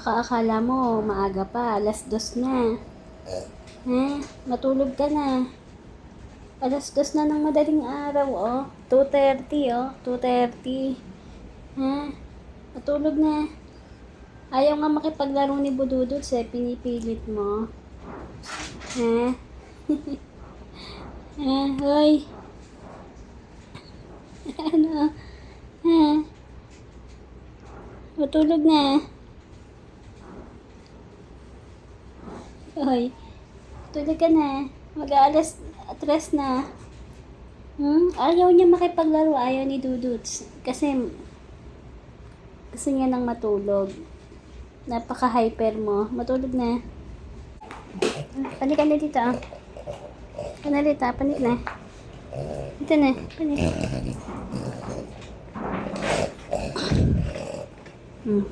Baka akala mo maaga pa, 2:00 na. Ha? Matulog ka na. 2:00 na ng madaling araw, oh. 2:30, oh. 2:30. Ha? Matulog na. Ayaw nga makipaglaro ni Bududots eh. Pinipilit mo. Ha? Ha? Hoy. Ano? Ha? Matulog na. Hoy. Tulog ka na. Mag-aalas 3 na. Ayaw niya makipaglaro. Ayaw ni Duduts. Kasi gusto niya nang matulog. Napaka-hyper mo. Matulog na. Panik ka na dito, ah. Panalita, panik na. Dito na, panik.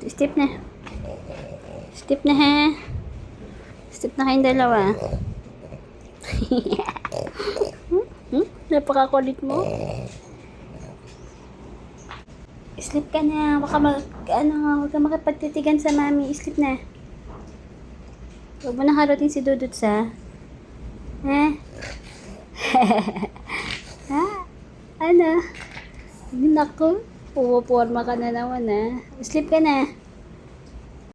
Step na. Step na, ha. Step na kayong dalawa. Napakakulit mo. Sleep ka na. Huwag ka makipagtitigan sa mami. Sleep na. Huwag mo na harutin si Duduts, ha? Ha? Ha? Ano? Naku, pumaporma ka na naman, ha? Sleep ka na.